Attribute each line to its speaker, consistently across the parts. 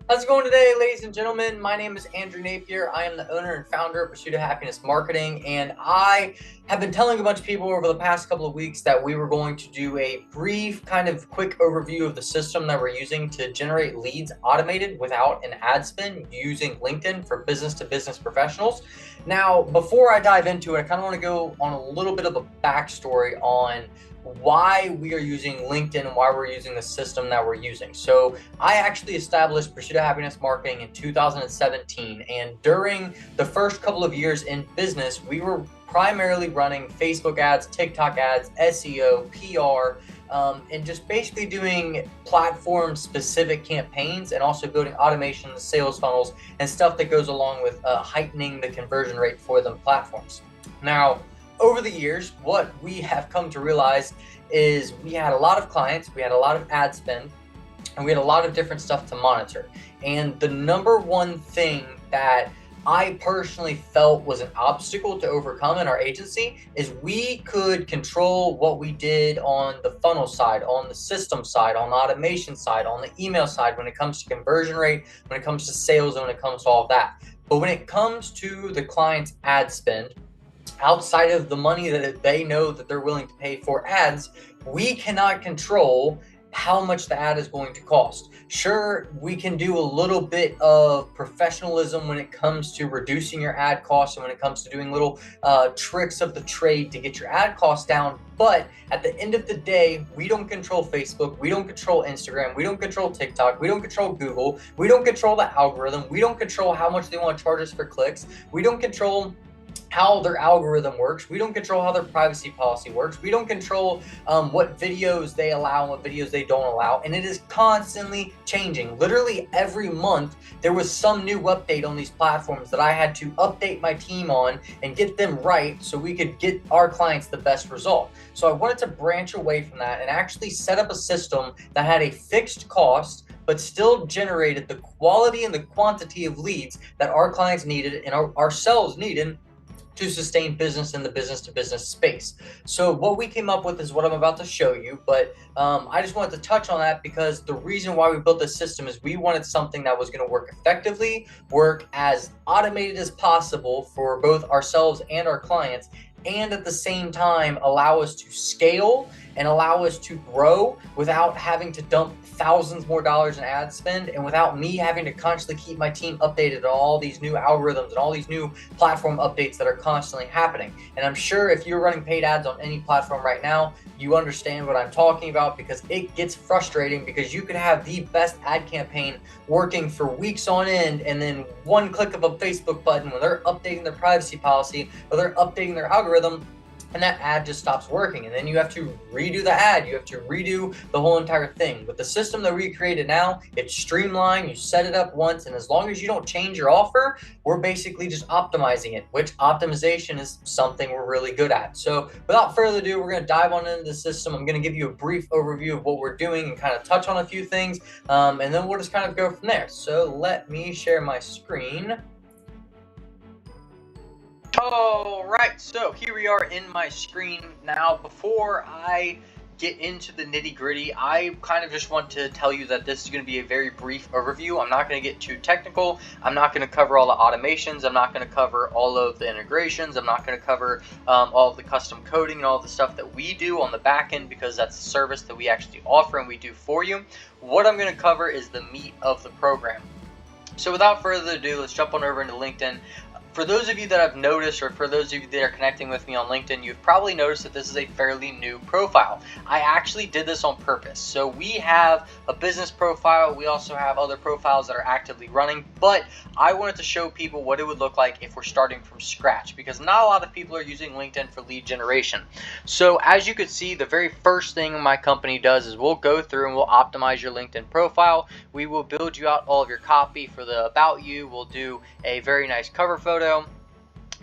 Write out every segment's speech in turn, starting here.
Speaker 1: How's it going today, ladies and gentlemen? My name is Andrew Napier. I am the owner and founder of Pursuit of Happiness Marketing, and I have been telling a bunch of people over the past couple of weeks that we were going to do a brief, kind of quick overview of the system that we're using to generate leads automated without an ad spend using LinkedIn for business-to-business professionals. Now, before I dive into it, I kind of want to go on a little bit of a backstory on why we are using LinkedIn and why we're using the system that we're using. So I actually established Pursuit of Happiness Marketing in 2017, and during the first couple of years in business, we were primarily running Facebook ads, TikTok ads, SEO, PR, and just basically doing platform-specific campaigns and also building automations, sales funnels, and stuff that goes along with heightening the conversion rate for the platforms. Now, over the years, what we have come to realize is we had a lot of clients, we had a lot of ad spend, and we had a lot of different stuff to monitor. And the number one thing that I personally felt was an obstacle to overcome in our agency is we could control what we did on the funnel side, on the system side, on the automation side, on the email side, when it comes to conversion rate, when it comes to sales, and when it comes to all of that. But when it comes to the client's ad spend, outside of the money that they know that they're willing to pay for ads, we cannot control how much the ad is going to cost. Sure, we can do a little bit of professionalism when it comes to reducing your ad costs and when it comes to doing little tricks of the trade to get your ad costs down. But at the end of the day, we don't control Facebook, we don't control Instagram, we don't control TikTok, we don't control Google, we don't control the algorithm, we don't control how much they want to charge us for clicks, we don't control how their algorithm works. We don't control how their privacy policy works. We don't control what videos they allow and what videos they don't allow. And it is constantly changing. Literally every month, there was some new update on these platforms that I had to update my team on and get them right so we could get our clients the best result. So I wanted to branch away from that and actually set up a system that had a fixed cost but still generated the quality and the quantity of leads that our clients needed and ourselves needed to sustain business in the business-to-business space. So what we came up with is what I'm about to show you, but I just wanted to touch on that because the reason why we built this system is we wanted something that was going to work effectively, work as automated as possible for both ourselves and our clients, and at the same time allow us to scale and allow us to grow without having to dump thousands more dollars in ad spend and without me having to constantly keep my team updated on all these new algorithms and all these new platform updates that are constantly happening. And I'm sure if you're running paid ads on any platform right now, you understand what I'm talking about because it gets frustrating because you could have the best ad campaign working for weeks on end and then one click of a Facebook button when they're updating their privacy policy or they're updating their algorithm, and that ad just stops working, and then you have to redo the ad, you have to redo the whole entire thing. With the system that we created now, it's streamlined, you set it up once, and as long as you don't change your offer, we're basically just optimizing it, which optimization is something we're really good at. So without further ado, we're going to dive on into the system. I'm going to give you a brief overview of what we're doing and kind of touch on a few things, and then we'll just kind of go from there. So let me share my screen. All right, so here we are in my screen now. Before I get into the nitty gritty, I kind of just want to tell you that this is going to be a very brief overview. I'm not going to get too technical. I'm not going to cover all the automations. I'm not going to cover all of the integrations. I'm not going to cover all of the custom coding and all the stuff that we do on the back end because that's a service that we actually offer and we do for you. What I'm going to cover is the meat of the program. So without further ado, let's jump on over into LinkedIn. For those of you that have noticed, or for those of you that are connecting with me on LinkedIn, you've probably noticed that this is a fairly new profile. I actually did this on purpose. So we have a business profile. We also have other profiles that are actively running, but I wanted to show people what it would look like if we're starting from scratch because not a lot of people are using LinkedIn for lead generation. So as you could see, the very first thing my company does is we'll go through and we'll optimize your LinkedIn profile. We will build you out all of your copy for the about you. We'll do a very nice cover photo.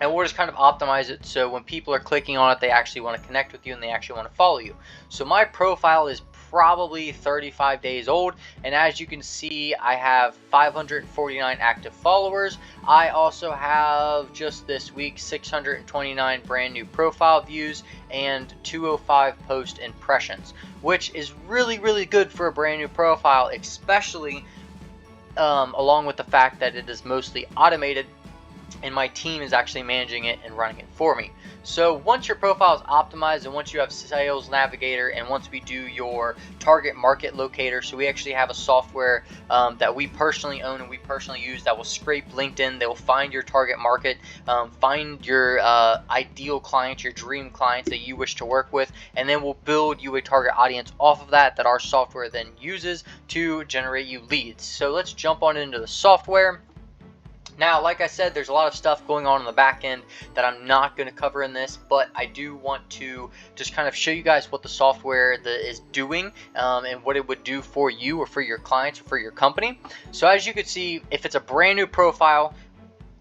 Speaker 1: And we'll just kind of optimize it so when people are clicking on it, they actually want to connect with you and they actually want to follow you. So my profile is probably 35 days old, and as you can see, I have 549 active followers. I also have just this week 629 brand new profile views and 205 post impressions, which is really good for a brand new profile, especially along with the fact that it is mostly automated and my team is actually managing it and running it for me. So once your profile is optimized and once you have Sales Navigator and once we do your target market locator, so we actually have a software that we personally own and we personally use that will scrape LinkedIn. They will find your target market, find your ideal clients, your dream clients that you wish to work with, and then we'll build you a target audience off of that our software then uses to generate you leads. So let's jump on into the software. Now, like I said, there's a lot of stuff going on the back end that I'm not going to cover in this, but I do want to just kind of show you guys what the software is doing and what it would do for you or for your clients or for your company. So as you can see, if it's a brand new profile,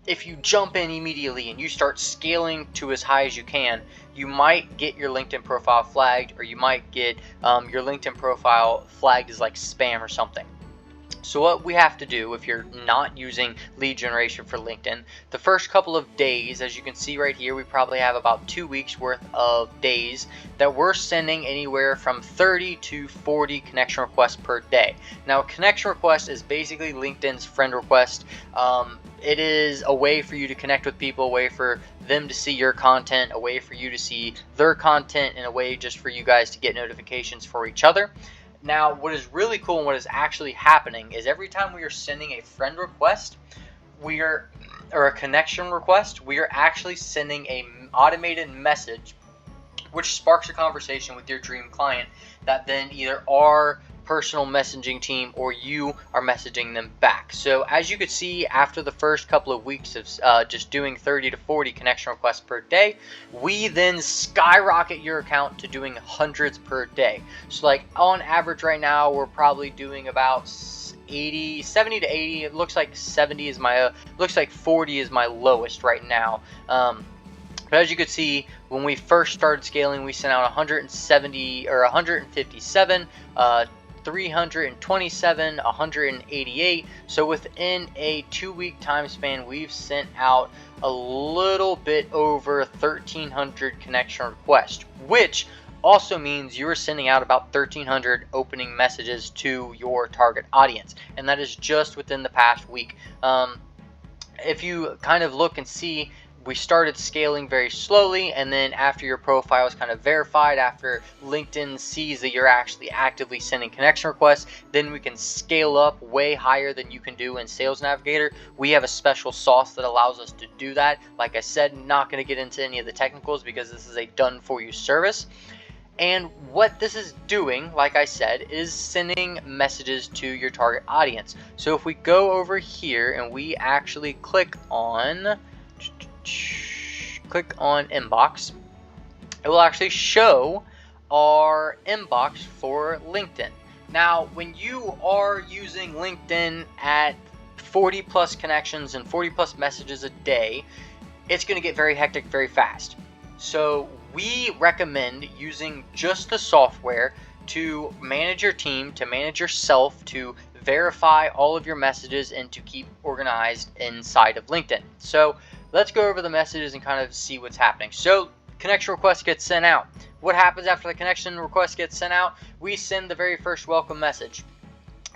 Speaker 1: if you jump in immediately and you start scaling to as high as you can, you might get your LinkedIn profile flagged, or you might get your LinkedIn profile flagged as like spam or something. So what we have to do if you're not using lead generation for LinkedIn, the first couple of days, as you can see right here, we probably have about 2 weeks worth of days that we're sending anywhere from 30 to 40 connection requests per day. Now, a connection request is basically LinkedIn's friend request. It is a way for you to connect with people, a way for them to see your content, a way for you to see their content, and a way just for you guys to get notifications for each other. Now, what is really cool and what is actually happening is every time we are sending a friend request, or a connection request, we are actually sending an automated message which sparks a conversation with your dream client that then either our personal messaging team or you are messaging them back. So as you could see, after the first couple of weeks of just doing 30 to 40 connection requests per day, we then skyrocket your account to doing hundreds per day. So like on average right now, we're probably doing about 70 to 80. It looks like 70 is my looks like 40 is my lowest right now. But as you could see, when we first started scaling, we sent out 170 or 157, 327, 188. So within a 2-week time span, we've sent out a little bit over 1,300 connection requests, which also means you're sending out about 1,300 opening messages to your target audience, and that is just within the past week. If you kind of look and see, we started scaling very slowly, and then after your profile is kind of verified, after LinkedIn sees that you're actually actively sending connection requests, then we can scale up way higher than you can do in Sales Navigator. We have a special sauce that allows us to do that. Like I said, not going to get into any of the technicals because this is a done for you service. And what this is doing, like I said, is sending messages to your target audience. So if we go over here and we actually click on inbox, it will actually show our inbox for LinkedIn. Now, when you are using LinkedIn at 40 plus connections and 40 plus messages a day, it's going to get very hectic very fast. So we recommend using just the software to manage your team, to manage yourself, to verify all of your messages, and to keep organized inside of LinkedIn. So let's go over the messages and kind of see what's happening. So connection request gets sent out. What happens after the connection request gets sent out? We send the very first welcome message.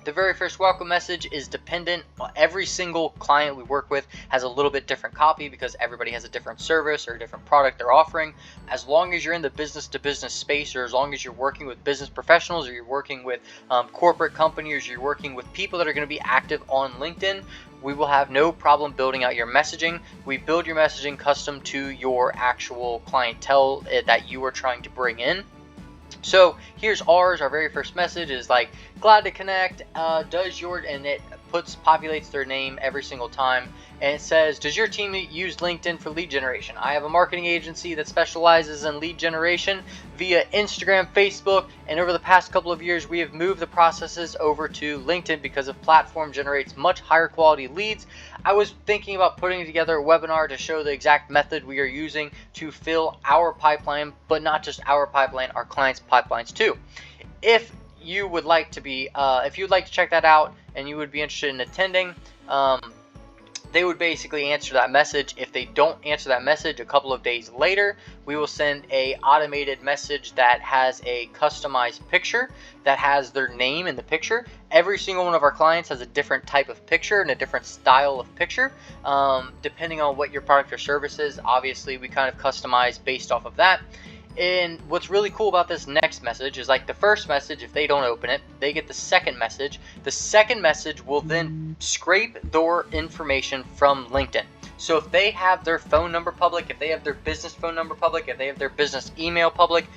Speaker 1: The very first welcome message is dependent. Every single client we work with has a little bit different copy because everybody has a different service or a different product they're offering. As long as you're in the business to business space, or as long as you're working with business professionals, or you're working with corporate companies, or you're working with people that are going to be active on LinkedIn, we will have no problem building out your messaging. We build your messaging custom to your actual clientele that you are trying to bring in. So here's ours. Our very first message is like, glad to connect, and it populates their name every single time, and it says, does your team use LinkedIn for lead generation? I have a marketing agency that specializes in lead generation via Instagram, Facebook, and over the past couple of years we have moved the processes over to LinkedIn because the platform generates much higher quality leads. I was thinking about putting together a webinar to show the exact method we are using to fill our pipeline, but not just our pipeline, our clients' pipelines too. If you would like to check that out and you would be interested in attending, they would basically answer that message. If they don't answer that message, a couple of days later, we will send a automated message that has a customized picture that has their name in the picture. Every single one of our clients has a different type of picture and a different style of picture, depending on what your product or service is. Obviously, we kind of customize based off of that. And what's really cool about this next message is, like, the first message, if they don't open it, they get the second message. The second message will then scrape their information from LinkedIn. So if they have their phone number public, if they have their business phone number public, if they have their business email public,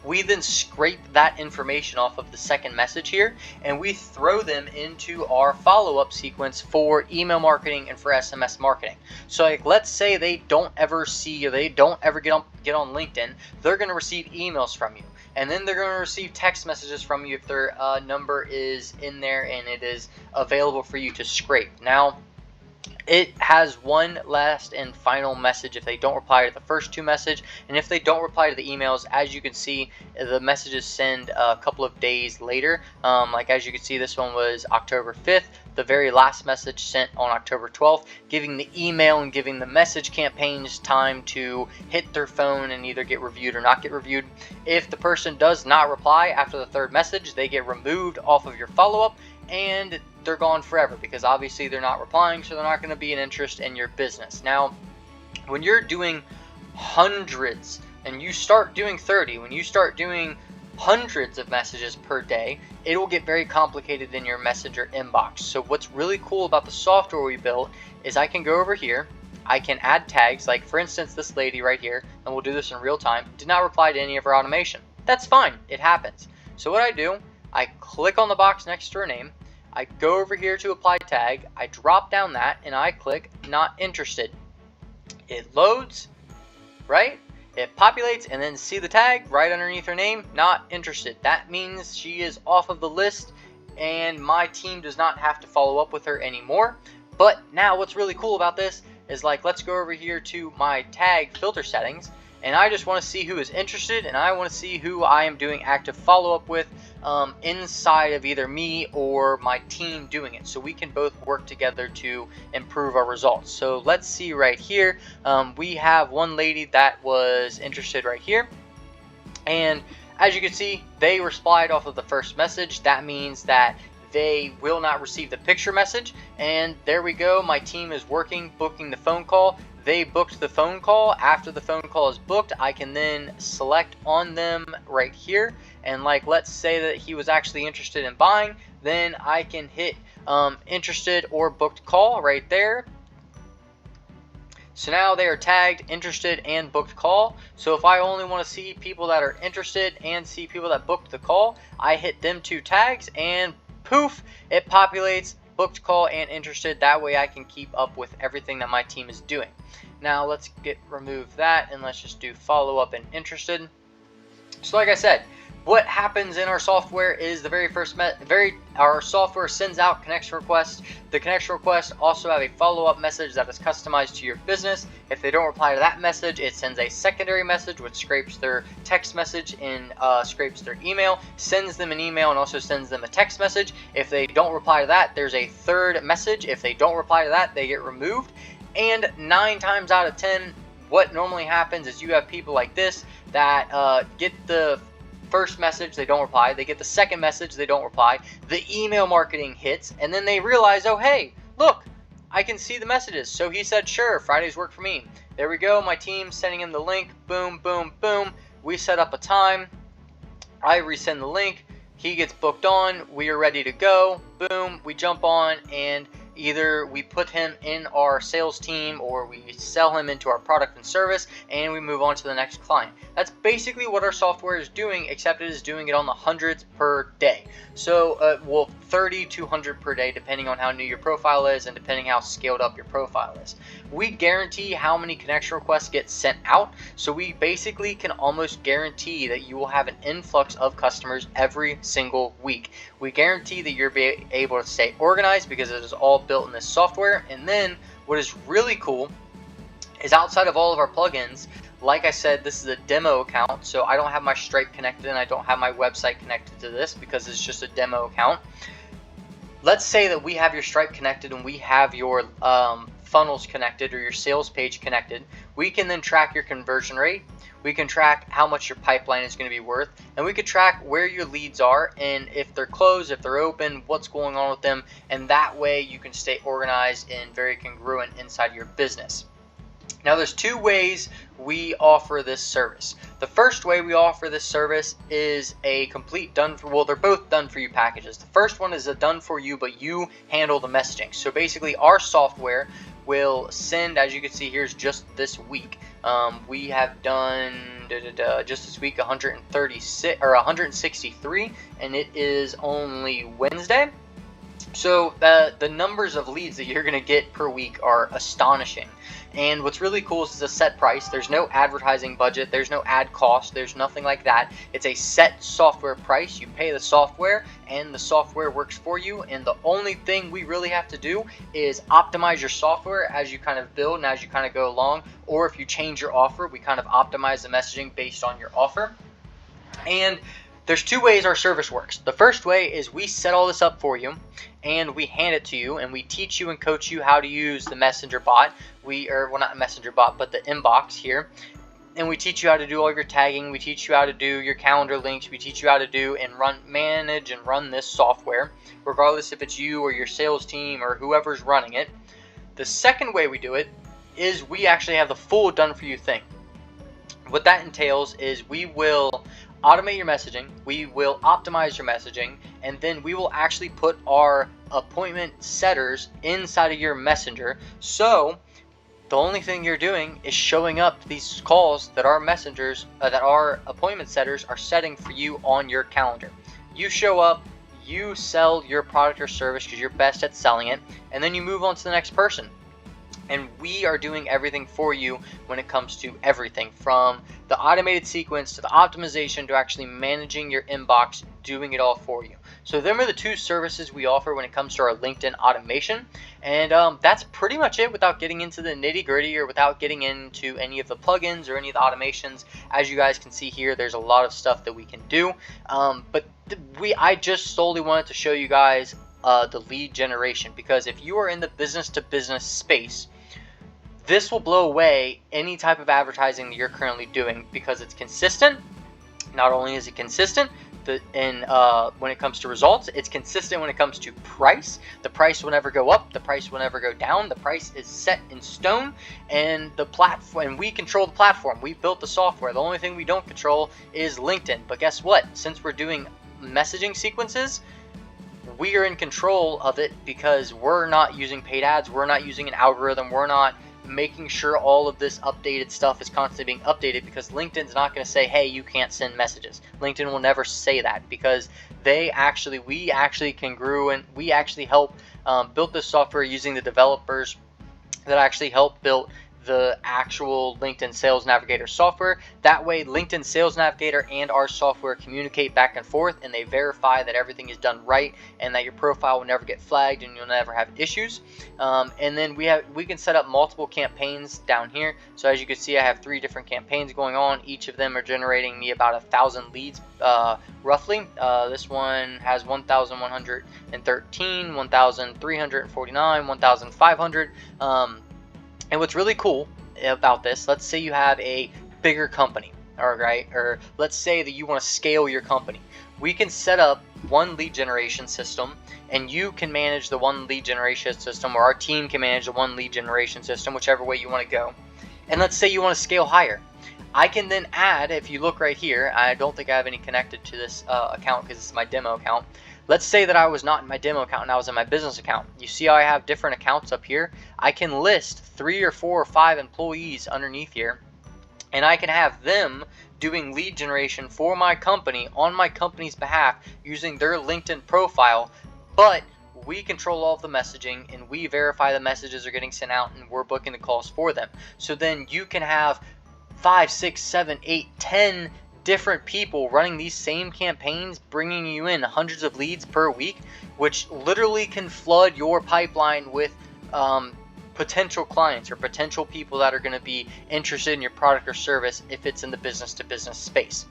Speaker 1: we then scrape that information off of the second message here, and we throw them into our follow-up sequence for email marketing and for SMS marketing. So, like, let's say they don't ever see, or they don't ever get on LinkedIn, they're going to receive emails from you, and then they're going to receive text messages from you if their number is in there and it is available for you to scrape. Now, it has one last and final message if they don't reply to the first two messages, and if they don't reply to the emails, as you can see, the messages send a couple of days later. Like, as you can see, this one was October 5th. The very last message sent on October 12th, giving the email and giving the message campaigns time to hit their phone and either get reviewed or not get reviewed. If the person does not reply after the third message, they get removed off of your follow-up, and they're gone forever, because obviously they're not replying, so they're not going to be an interest in your business. Now, when you're doing hundreds and you start doing 30, when you start doing hundreds of messages per day, it will get very complicated in your messenger inbox. So what's really cool about the software we built is I can go over here, I can add tags. Like, for instance, this lady right here, and we'll do this in real time, did not reply to any of her automation. That's fine, it happens. So what I do, I click on the box next to her name, I go over here to apply tag, I drop down that, and I click not interested. It loads, right? It populates, and then see the tag right underneath her name, not interested. That means she is off of the list, and my team does not have to follow up with her anymore. But now what's really cool about this is, like, let's go over here to my tag filter settings, and I just want to see who is interested, and I want to see who I am doing active follow-up with inside of either me or my team doing it, so we can both work together to improve our results. So let's see right here, we have one lady that was interested right here, and as you can see, they replied off of the first message. That means that they will not receive the picture message, and there we go. My team is working, booking the phone call. They booked the phone call. After the phone call is booked, I can then select on them right here, and, like, let's say that he was actually interested in buying, then I can hit interested or booked call right there. So now they are tagged interested and booked call. So if I only want to see people that are interested and see people that booked the call, I hit them two tags, and poof, it populates booked call and interested. That way I can keep up with everything that my team is doing. Now let's remove that, and let's just do follow up and interested. So like I said, what happens in our software is the very first our software sends out connection requests. The connection requests also have a follow-up message that is customized to your business. If they don't reply to that message, it sends a secondary message which scrapes their text message and scrapes their email, sends them an email, and also sends them a text message. If they don't reply to that, there's a third message. If they don't reply to that, they get removed. And 9 times out of 10, what normally happens is you have people like this that get the first message, they don't reply. They get the second message, they don't reply. The email marketing hits, and then they realize, oh hey, look, I can see the messages. So he said, sure, Fridays work for me. There we go, my team sending him the link. Boom, boom, boom. We set up a time. I resend the link. He gets booked on. We are ready to go. Boom, we jump on, and either we put him in our sales team or we sell him into our product and service, and we move on to the next client. That's basically what our software is doing, except it is doing it on the hundreds per day. So, well, 30 to 100 per day, depending on how new your profile is and depending how scaled up your profile is. We guarantee how many connection requests get sent out, so we basically can almost guarantee that you will have an influx of customers every single week. We guarantee that you'll be able to stay organized because it is all built in this software. And then what is really cool is, outside of all of our plugins, like I said, this is a demo account, so I don't have my Stripe connected and I don't have my website connected to this because it's just a demo account. let's say that we have your Stripe connected and we have your funnels connected or your sales page connected. We can then track your conversion rate. We can track how much your pipeline is going to be worth, and we can track where your leads are and if they're closed, if they're open, what's going on with them, and that way you can stay organized and very congruent inside your business. Now there's two ways we offer this service. The first way we offer this service is a complete done for, well, they're both done for you packages. The first one is a done for you, but you handle the messaging. So basically our software will send, as you can see here's just this week. We have done just this week 136 or 163, and it is only Wednesday. So the numbers of leads that you're going to get per week are astonishing. And what's really cool is it's a set price. There's no advertising budget. There's no ad cost. There's nothing like that. It's a set software price. You pay the software and the software works for you. And the only thing we really have to do is optimize your software as you kind of build and as you kind of go along. Or if you change your offer, we kind of optimize the messaging based on your offer. And there's two ways our service works. The first way is we set all this up for you and we hand it to you and we teach you and coach you how to use the messenger bot. Well, not a messenger bot, but the inbox here. And we teach you how to do all of your tagging. We teach you how to do your calendar links. We teach you how to do and manage and run this software, regardless if it's you or your sales team or whoever's running it. The second way we do it is we actually have the full done for you thing. What that entails is we will automate your messaging, we will optimize your messaging, and then we will actually put our appointment setters inside of your messenger. So the only thing you're doing is showing up these calls that our messengers, that our appointment setters are setting for you on your calendar. You show up, you sell your product or service because you're best at selling it, and then you move on to the next person. And we are doing everything for you when it comes to everything from the automated sequence to the optimization to actually managing your inbox, doing it all for you. So them are the two services we offer when it comes to our LinkedIn automation. And that's pretty much it without getting into the nitty gritty or without getting into any of the plugins or any of the automations. As you guys can see here, there's a lot of stuff that we can do. I just solely wanted to show you guys the lead generation, because if you are in the business to business space, this will blow away any type of advertising that you're currently doing because it's consistent. Not only is it consistent when it comes to results, it's consistent when it comes to price. The price will never go up, the price will never go down. The price is set in stone, and the platform, and we control the platform. We built the software. The only thing we don't control is LinkedIn. But guess what? Since we're doing messaging sequences, we are in control of it because we're not using paid ads, we're not using an algorithm, we're not making sure all of this updated stuff is constantly being updated, because LinkedIn's not going to say, hey, you can't send messages. LinkedIn will never say that, because we actually can grow, and we actually help build this software using the developers that actually help build the actual LinkedIn Sales Navigator software. That way LinkedIn Sales Navigator and our software communicate back and forth, and they verify that everything is done right and that your profile will never get flagged and you'll never have issues. And then we can set up multiple campaigns down here. So as you can see, I have 3 different campaigns going on. Each of them are generating me about 1,000 leads roughly. This one has 1,113, 1,349, 1,500. And what's really cool about this, let's say you have a bigger company, all right, or let's say that you want to scale your company. We can set up one lead generation system, and you can manage the one lead generation system, or our team can manage the one lead generation system, whichever way you want to go. And let's say you want to scale higher. I can then add, if you look right here, I don't think I have any connected to this account because this is my demo account. Let's say that I was not in my demo account and I was in my business account. You see how I have different accounts up here? I can list 3 or 4 or 5 employees underneath here, and I can have them doing lead generation for my company on my company's behalf using their LinkedIn profile, but we control all of the messaging and we verify the messages are getting sent out and we're booking the calls for them. So then you can have 5, 6, 7, 8, 10 different people running these same campaigns, bringing you in hundreds of leads per week, which literally can flood your pipeline with potential clients or potential people that are going to be interested in your product or service if it's in the business to business space.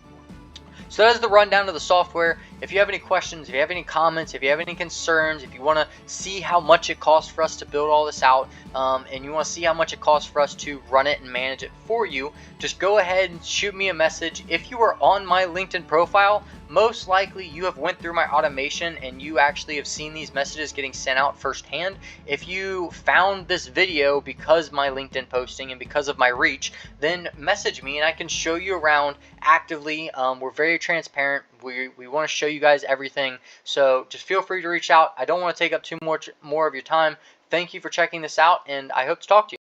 Speaker 1: So that is the rundown of the software. if you have any questions, if you have any comments, if you have any concerns, if you want to see how much it costs for us to build all this out, and you want to see how much it costs for us to run it and manage it for you, just go ahead and shoot me a message. If you are on my LinkedIn profile, most likely you have went through my automation and you actually have seen these messages getting sent out firsthand. If you found this video because my LinkedIn posting and because of my reach, then message me and I can show you around actively. We're very transparent. We want to show you guys everything. So just feel free to reach out. I don't want to take up too much more of your time. Thank you for checking this out, and I hope to talk to you.